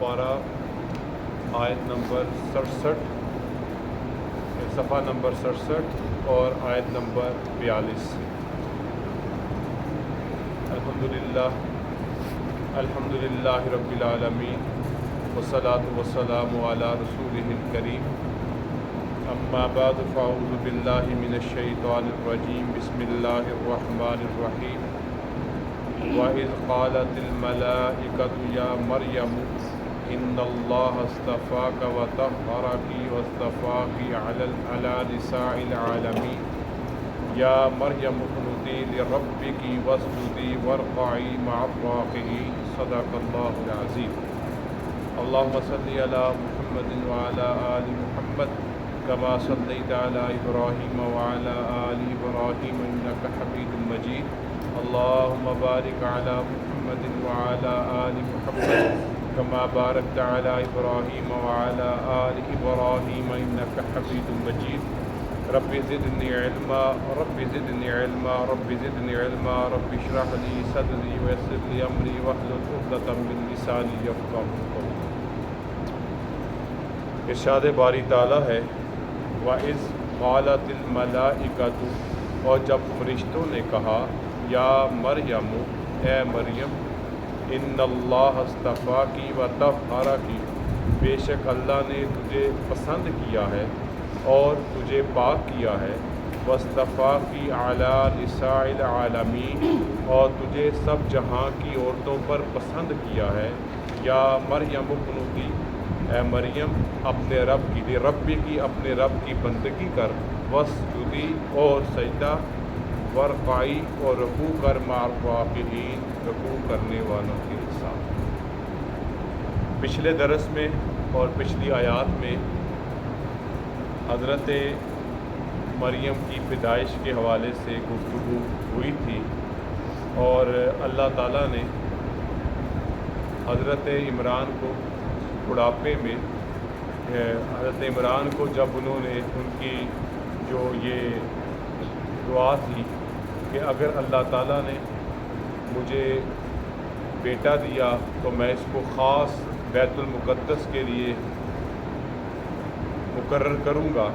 پارہ آیت نمبر 67، صفحہ نمبر 67 اور آیت نمبر 42۔ الحمدللہ رب العالمین والصلاة والسلام علی رسولہ الکریم، اما بعد فاعوذ باللہ من الشیطان الرجیم، بسم اللہ الرحمن الرحیم۔ وَإِذْ قَالَتِ الْمَلَائِكَةُ يَا مَرْيَمُ إِنَّ اللَّهَ اصْطَفَاكَ وَطَهَّرَكِ وَاصْطَفَاكِ عَلَى نِسَاءِ الْعَالَمِينَ يَا مَرْيَمُ اقْنُتِي لِرَبِّكِ وَاسْجُدِي وَارْكَعِي مَعَ الرَّاكِعِينَ صدق اللہ العظیم۔ اللہم صلی علی محمد وعلی آل محمد کما صلیت علی ابراہیم وعلی آل ابراہیم انک حمید مجید۔ اللہم بارک علی محمد وعلی آل محمد کما بارکت علی ابراہیم وعلی آل ابراہیم انک حمید مجید۔ رب زدنی علما رب زدنی علما رب زدنی علما رب اشرح لی صدری ویسر لی امری واحلل عقدۃ من لسانی یفقہوا قولی۔ ارشاد باری تعالیٰ ہے، وَإِذْ قَالَتِ الْمَلَائِكَةُ، اور جب فرشتوں نے کہا، یا مریم، اے مریم، ان اللہ اصطفاکی وطہرکی، بے شک اللہ نے تجھے پسند کیا ہے اور تجھے پاک کیا ہے، واصطفاکی علی نساء العالمین، اور تجھے سب جہاں کی عورتوں پر پسند کیا ہے، یا مریم اقنتی، اے مریم اپنے رب کی ربی کی اپنے رب کی بندگی کر، واسجدی اور سجدہ، وارکعی اور رکوع کر، مع الراکعین رکوع کرنے والوں کے ساتھ۔ پچھلے درس میں اور پچھلی آیات میں حضرت مریم کی پیدائش کے حوالے سے گفتگو ہوئی تھی، اور اللہ تعالیٰ نے حضرت عمران کو بڑھاپے میں، حضرت عمران کو جب انہوں نے ان کی جو یہ دعا تھی کہ اگر اللہ تعالیٰ نے مجھے بیٹا دیا تو میں اس کو خاص بیت المقدس کے لیے مقرر کروں گا،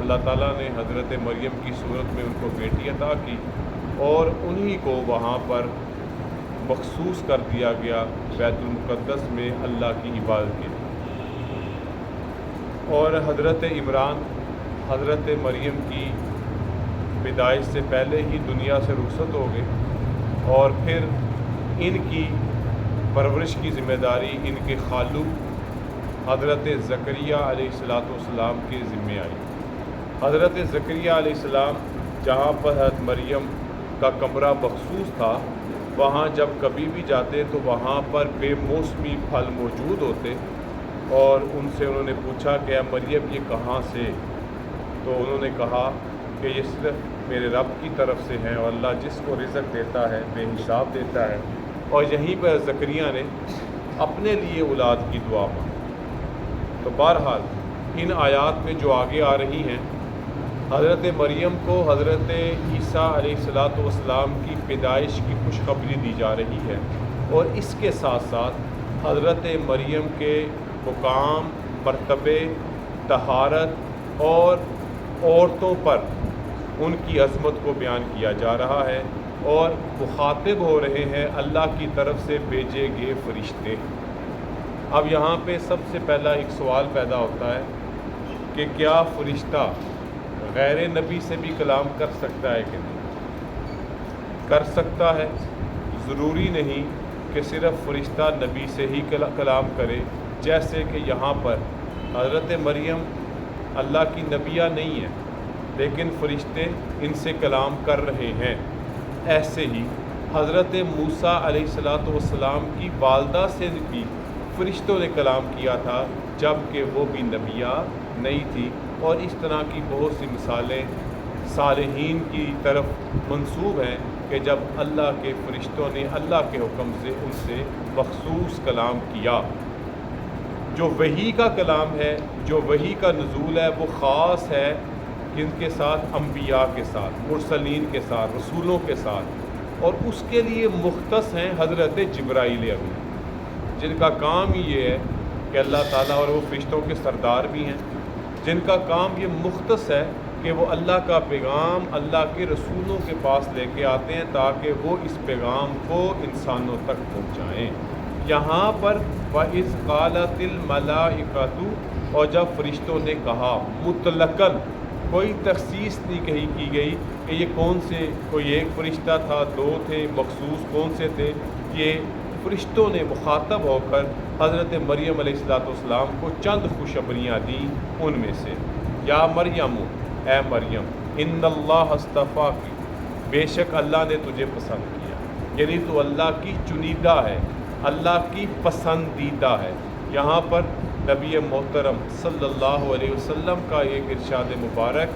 اللہ تعالیٰ نے حضرت مریم کی صورت میں ان کو بیٹی عطا کی، اور انہی کو وہاں پر مخصوص کر دیا گیا بیت المقدس میں اللہ کی عبادت کے لیے۔ اور حضرت عمران حضرت مریم کی پیدائش سے پہلے ہی دنیا سے رخصت ہو گئے، اور پھر ان کی پرورش کی ذمہ داری ان کے خالو حضرت زکریا علیہ السلام کے ذمہ آئی۔ حضرت زکریا علیہ السلام جہاں پر حضرت مریم کا کمرہ مخصوص تھا، وہاں جب کبھی بھی جاتے تو وہاں پر بے موسمی پھل موجود ہوتے، اور ان سے انہوں نے پوچھا کہ اے مریم یہ کہاں سے؟ تو انہوں نے کہا کہ یہ صرف میرے رب کی طرف سے ہیں، اور اللہ جس کو رزق دیتا ہے بے حساب دیتا ہے۔ اور یہیں پر زکریا نے اپنے لیے اولاد کی دعا مانگی۔ تو بہرحال ان آیات میں جو آگے آ رہی ہیں، حضرت مریم کو حضرت عیسیٰ علیہ السلام کی پیدائش کی خوشخبری دی جا رہی ہے، اور اس کے ساتھ ساتھ حضرت مریم کے مقام، مرتبے، طہارت اور عورتوں پر ان کی عظمت کو بیان کیا جا رہا ہے، اور مخاطب ہو رہے ہیں اللہ کی طرف سے بھیجے گئے فرشتے۔ اب یہاں پہ سب سے پہلا ایک سوال پیدا ہوتا ہے کہ کیا فرشتہ غیر نبی سے بھی کلام کر سکتا ہے کہ نہیں؟ کر سکتا ہے، ضروری نہیں کہ صرف فرشتہ نبی سے ہی کلام کرے، جیسے کہ یہاں پر حضرت مریم اللہ کی نبیہ نہیں ہے لیکن فرشتے ان سے کلام کر رہے ہیں۔ ایسے ہی حضرت موسیٰ علیہ السلام کی والدہ سے بھی فرشتوں نے کلام کیا تھا، جب کہ وہ بھی نبیہ نہیں تھی، اور اس طرح کی بہت سی مثالیں صالحین کی طرف منسوب ہیں کہ جب اللہ کے فرشتوں نے اللہ کے حکم سے ان سے مخصوص کلام کیا۔ جو وحی کا کلام ہے، جو وحی کا نزول ہے، وہ خاص ہے کن کے ساتھ؟ انبیاء کے ساتھ، مرسلین کے ساتھ، رسولوں کے ساتھ، اور اس کے لیے مختص ہیں حضرت جبرائیل امین، جن کا کام ہی یہ ہے کہ اللہ تعالیٰ اور وہ فرشتوں کے سردار بھی ہیں جن کا کام یہ مختص ہے کہ وہ اللہ کا پیغام اللہ کے رسولوں کے پاس لے کے آتے ہیں تاکہ وہ اس پیغام کو انسانوں تک پہنچائیں۔ یہاں پر وَإِذْ قَالَتِ الْمَلَائِكَةُ، اور جب فرشتوں نے کہا، مطلقاً کوئی تخصیص نہیں کہی کی گئی کہ یہ کون سے، کوئی ایک فرشتہ تھا، دو تھے، مخصوص کون سے تھے۔ یہ فرشتوں نے مخاطب ہو کر حضرت مریم علیہ السلام کو چند خوشخبریاں دیں، ان میں سے یا مریم، اے مریم، ان اللہ اصطفاکی، بے شک اللہ نے تجھے پسند کیا، یعنی تو اللہ کی چنیدہ ہے، اللہ کی پسندیدہ ہے۔ یہاں پر نبی محترم صلی اللہ علیہ وسلم کا ایک ارشاد مبارک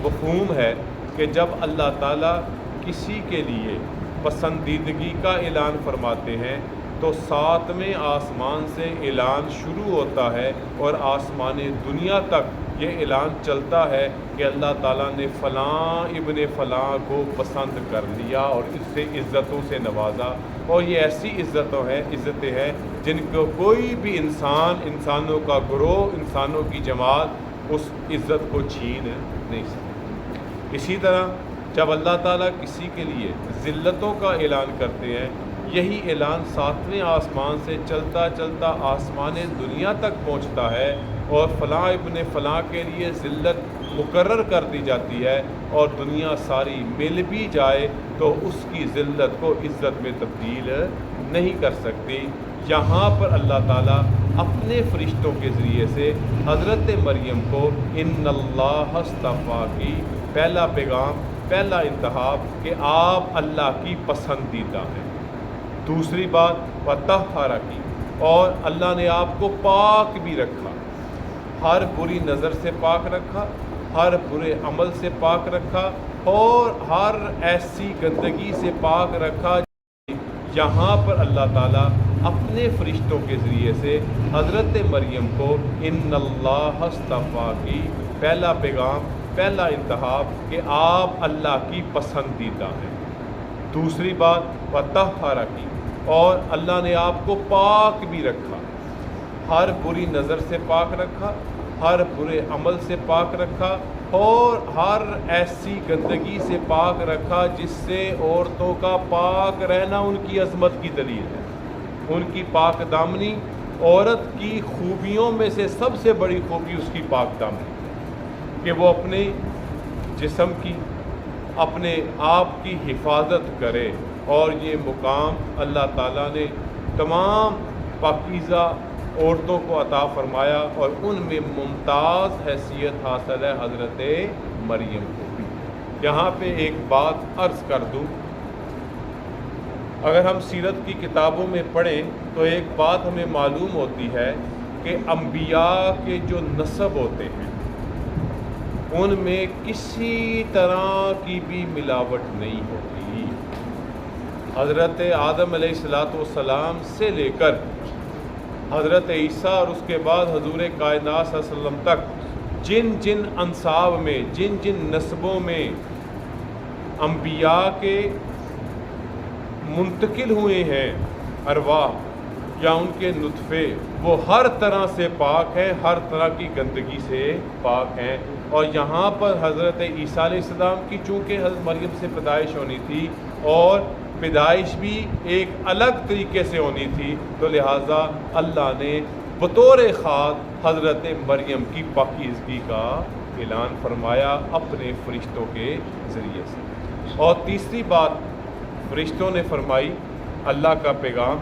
مفہوم ہے کہ جب اللہ تعالیٰ کسی کے لیے پسندیدگی کا اعلان فرماتے ہیں تو ساتویں آسمان سے اعلان شروع ہوتا ہے اور آسمان دنیا تک یہ اعلان چلتا ہے کہ اللہ تعالیٰ نے فلاں ابن فلاں کو پسند کر لیا اور اس سے عزتوں سے نوازا، اور یہ ایسی عزتیں ہیں جن کو کوئی بھی انسانوں کا گروہ، انسانوں کی جماعت اس عزت کو چھین نہیں سکتی۔ اسی طرح جب اللہ تعالیٰ کسی کے لیے ذلتوں کا اعلان کرتے ہیں، یہی اعلان ساتویں آسمان سے چلتا چلتا آسمان دنیا تک پہنچتا ہے اور فلاں ابن فلاں کے لیے ذلت مقرر کر دی جاتی ہے، اور دنیا ساری مل بھی جائے تو اس کی ذلت کو عزت میں تبدیل نہیں کر سکتی۔ یہاں پر اللہ تعالیٰ اپنے فرشتوں کے ذریعے سے حضرت مریم کو ان اللہ اصطفیٰ کی پہلا پیغام، پہلا انتخاب کہ آپ اللہ کی پسندیدہ ہیں۔ دوسری بات وطہرہ کی، اور اللہ نے آپ کو پاک بھی رکھا، ہر بری نظر سے پاک رکھا، ہر برے عمل سے پاک رکھا، اور ہر ایسی گندگی سے پاک رکھا۔ یہاں پر اللہ تعالیٰ اپنے فرشتوں کے ذریعے سے حضرت مریم کو ان اللہ اصطفیٰ کی پہلا پیغام، پہلا انتخاب کہ آپ اللہ کی پسندیدہ ہیں۔ دوسری بات وطہرہ کی، اور اللہ نے آپ کو پاک بھی رکھا، ہر بری نظر سے پاک رکھا، ہر برے عمل سے پاک رکھا، اور ہر ایسی گندگی سے پاک رکھا جس سے عورتوں کا پاک رہنا ان کی عظمت کی دلیل ہے۔ ان کی پاک دامنی، عورت کی خوبیوں میں سے سب سے بڑی خوبی اس کی پاک دامنی کہ وہ اپنے جسم کی، اپنے آپ کی حفاظت کرے، اور یہ مقام اللہ تعالیٰ نے تمام پاکیزہ عورتوں کو عطا فرمایا، اور ان میں ممتاز حیثیت حاصل ہے حضرت مریم کو بھی۔ یہاں پہ ایک بات عرض کر دوں، اگر ہم سیرت کی کتابوں میں پڑھیں تو ایک بات ہمیں معلوم ہوتی ہے کہ انبیاء کے جو نسب ہوتے ہیں ان میں کسی طرح کی بھی ملاوٹ نہیں ہوتی۔ حضرت آدم علیہ السلام سے لے کر حضرت عیسیٰ اور اس کے بعد حضور کائنات صلی اللہ علیہ وسلم تک جن جن انساب میں، جن جن نسبوں میں انبیاء کے منتقل ہوئے ہیں ارواح یا ان کے نطفے، وہ ہر طرح سے پاک ہیں، ہر طرح کی گندگی سے پاک ہیں۔ اور یہاں پر حضرت عیسیٰ علیہ السلام کی چونکہ حضرت مریم سے پیدائش ہونی تھی اور پیدائش بھی ایک الگ طریقے سے ہونی تھی، تو لہٰذا اللہ نے بطور خاص حضرت مریم کی پاکیزگی کا اعلان فرمایا اپنے فرشتوں کے ذریعے سے۔ اور تیسری بات فرشتوں نے فرمائی اللہ کا پیغام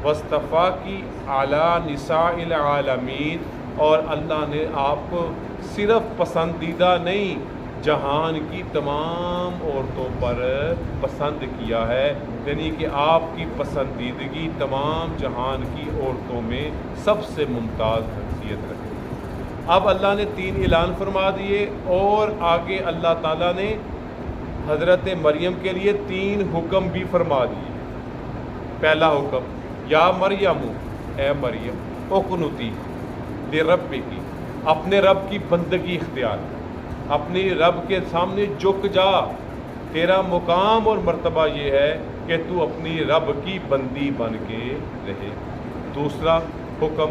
وصطفیٰ کی اعلیٰ نساء العالمین، اور اللہ نے آپ کو صرف پسندیدہ نہیں جہان کی تمام عورتوں پر پسند کیا ہے، یعنی کہ آپ کی پسندیدگی تمام جہان کی عورتوں میں سب سے ممتاز حیثیت رکھتی۔ اب اللہ نے 3 اعلان فرما دیے، اور آگے اللہ تعالیٰ نے حضرت مریم کے لیے 3 حکم بھی فرما دیے۔ پہلا حکم یا مریم، اے مریم، اقنتی لربکی، اپنے رب کی بندگی اختیار کر، اپنی رب کے سامنے جھک جا، تیرا مقام اور مرتبہ یہ ہے کہ تو اپنی رب کی بندی بن کے رہے۔ دوسرا حکم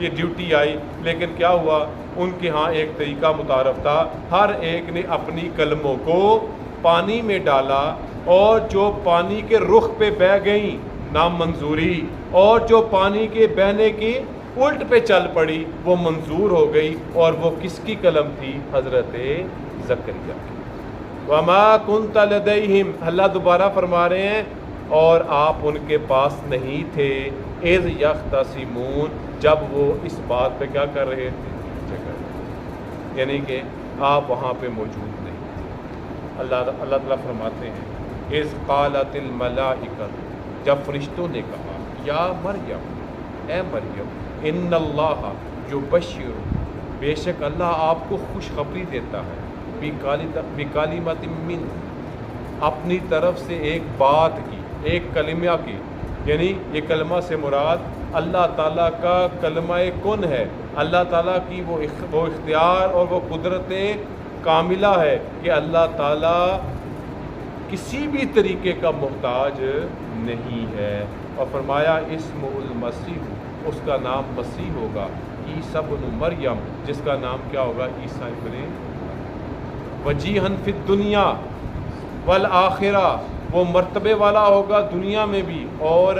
یہ ڈیوٹی آئی، لیکن کیا ہوا، ان کے ہاں ایک طریقہ متعارف تھا، ہر ایک نے اپنی قلموں کو پانی میں ڈالا، اور جو پانی کے رخ پہ بہہ گئیں نامنظوری، اور جو پانی کے بہنے کی الٹ پہ چل پڑی وہ منظور ہو گئی، اور وہ کس کی قلم تھی؟ حضرت زکریا کی۔ وما كنت لديهم، اللہ دوبارہ فرما رہے ہیں اور آپ ان کے پاس نہیں تھے، اذ یختصمون، جب وہ اس بات پہ کیا کر رہے تھے، یعنی کہ آپ وہاں پہ موجود نہیں تھے۔ اللہ تعالیٰ فرماتے ہیں اذ قالت الملائکۃ، جب فرشتوں نے کہا، یا مریم، اے مریم، ان اللہ یبشر، بے شک اللہ آپ کو خوشخبری دیتا ہے، بکلمۃ من، اپنی طرف سے ایک بات کی، ایک کلمہ کی، یعنی یہ کلمہ سے مراد اللہ تعالیٰ کا کلمہ کن ہے، اللہ تعالیٰ کی وہ اختیار اور وہ قدرت کاملہ ہے کہ اللہ تعالیٰ کسی بھی طریقے کا محتاج نہیں ہے، اور فرمایا اسم المسیح، اس کا نام مسیح ہوگا، عیسیٰ بن مریم، جس کا نام کیا ہوگا؟ عیسیٰ ابن، وجیہن فی الدنیا والآخرہ، وہ مرتبے والا ہوگا دنیا میں بھی اور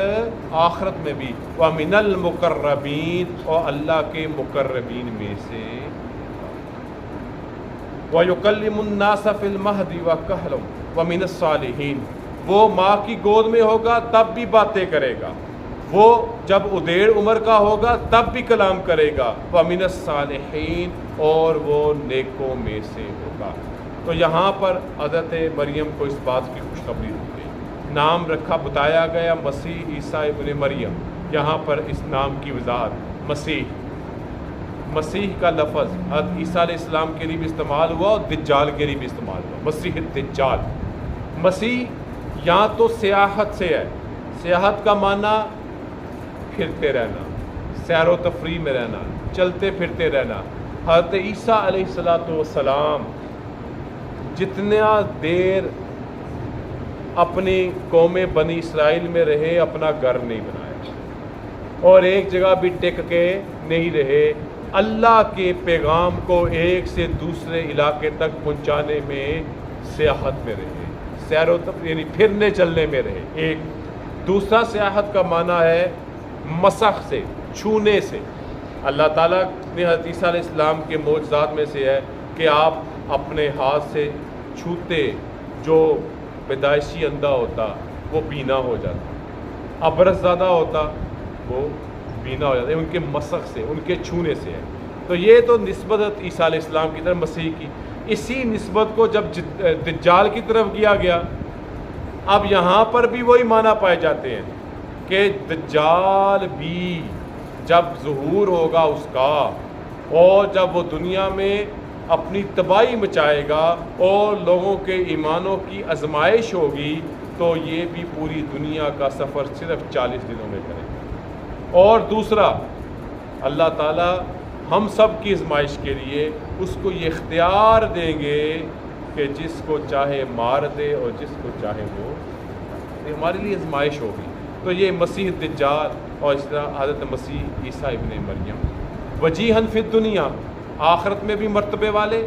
آخرت میں بھی، ومن المقربین، اور اللہ کے مقربین میں سے، وَيُكَلِّمُ النَّاسَ فِي الْمَهْدِ وَكَهْلًا وَمِنَ الصَّالِحِينَ، وہ ماں کی گود میں ہوگا تب بھی باتیں کرے گا، وہ جب ادیڑ عمر کا ہوگا تب بھی کلام کرے گا، وَمِنَ الصَّالِحِينَ، اور وہ نیکوں میں سے ہوگا۔ تو یہاں پر حضرت مریم کو اس بات کی خوشخبری دی گئی، نام رکھا، بتایا گیا مسیح عیسیٰ ابن مریم، یہاں پر اس نام کی وضاحت، مسیح، مسیح کا لفظ حضرت عیسیٰ علیہ السلام کے لیے بھی استعمال ہوا اور دجال کے لیے بھی استعمال ہوا، مسیح الدجال۔ مسیح یہاں تو سیاحت سے ہے، سیاحت کا معنی پھرتے رہنا، سیر و تفریح میں رہنا، چلتے پھرتے رہنا۔ حضرت عیسیٰ علیہ السلام جتنا دیر اپنی قوم بنی اسرائیل میں رہے اپنا گھر نہیں بنایا، اور ایک جگہ بھی ٹک کے نہیں رہے، اللہ کے پیغام کو ایک سے دوسرے علاقے تک پہنچانے میں سیاحت میں رہے، سیر و تفریح یعنی پھرنے چلنے میں رہے۔ ایک دوسرا سیاحت کا معنی ہے مسخ سے، چھونے سے۔ اللہ تعالیٰ نے حضرت عیسیٰ علیہ السلام کے معجزات میں سے ہے کہ آپ اپنے ہاتھ سے چھوتے، جو پیدائشی اندھا ہوتا وہ بینا ہو جاتا، ابرص زیادہ ہوتا وہ بینا ہو جاتا، ان کے مسخ سے، ان کے چھونے سے ہے۔ تو یہ تو نسبت عیسیٰ علیہ السلام کی طرف مسیح کی، اسی نسبت کو جب دجال کی طرف کیا گیا، اب یہاں پر بھی وہی معنی پائے جاتے ہیں کہ دجال بھی جب ظہور ہوگا اس کا، اور جب وہ دنیا میں اپنی تباہی مچائے گا اور لوگوں کے ایمانوں کی آزمائش ہوگی، تو یہ بھی پوری دنیا کا سفر صرف 40 دنوں میں کرے گا۔ اور دوسرا، اللہ تعالیٰ ہم سب کی آزمائش کے لیے اس کو یہ اختیار دیں گے کہ جس کو چاہے مار دے اور جس کو چاہے وہ، یہ ہمارے لیے آزمائش ہوگی۔ تو یہ مسیح دجال اور اس طرح حضرت مسیح عیسیٰ ابن مریم، وجیہن فی الدنیا، آخرت میں بھی مرتبے والے،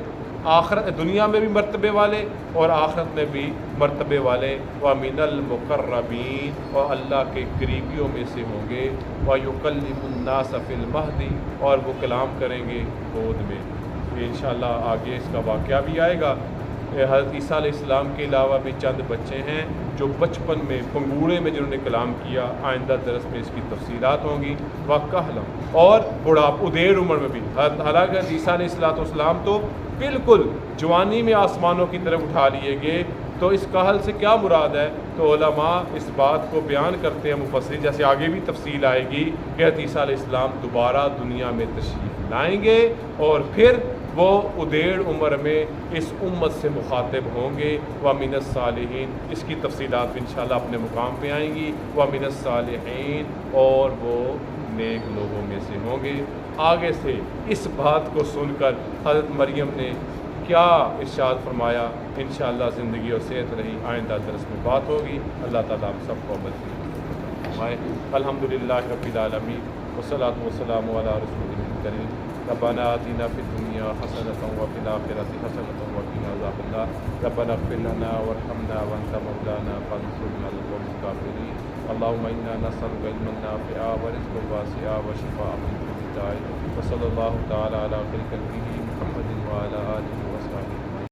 دنیا میں بھی مرتبے والے اور آخرت میں بھی مرتبے والے، وَمِنَ الْمُقَرَّبِينَ، اور اللہ کے قریبیوں میں سے ہوں گے، وَيُكَلِّمُ النَّاسَ فِي الْمَهْدِ، اور وہ کلام کریں گے گود میں۔ انشاءاللہ آگے اس کا واقعہ بھی آئے گا۔ حضرت عیسیٰ علیہ السلام کے علاوہ بھی چند بچے ہیں جو بچپن میں پنگوڑے میں جنہوں نے کلام کیا، آئندہ درس میں اس کی تفصیلات ہوں گی، وَكَهْلًا، اور بڑھاپ ادیر عمر میں بھی۔ حالانکہ عیسیٰ علیہ السلام تو بالکل جوانی میں آسمانوں کی طرف اٹھا لیے گئے، تو اس کہل سے کیا مراد ہے؟ تو علماء اس بات کو بیان کرتے ہیں، مفسرین، جیسے آگے بھی تفصیل آئے گی کہ عیسیٰ علیہ السلام دوبارہ دنیا میں تشریف لائیں گے اور پھر وہ ادیڑ عمر میں اس امت سے مخاطب ہوں گے، وَمِنَ الصَّالِحِينَ، اس کی تفصیلات بھی انشاءاللہ اپنے مقام پہ آئیں گی، وَمِنَ الصَّالِحِينَ، اور وہ نیک لوگوں میں سے ہوں گے۔ آگے سے اس بات کو سن کر حضرت مریم نے کیا ارشاد فرمایا، انشاءاللہ زندگی اور صحت رہی، آئندہ درس میں بات ہوگی۔ اللہ تعالیٰ ہم سب کو عمل کی فرمائے۔ الحمدللہ رب العالمین۔ والصلاة والسلام على رسوله الكريم ربنا آتنا في الدنيا حسنة وفي الآخرة حسنة وقنا عذاب النار ربنا اغفر لنا وارحمنا وأنت مولانا فانصرنا على القوم الكافرين اللهم إنا نسألك علما نافعا ورزقا واسعا وشفاء من كل داء وصلى الله تعالى على خير خلقه محمد وعلى آله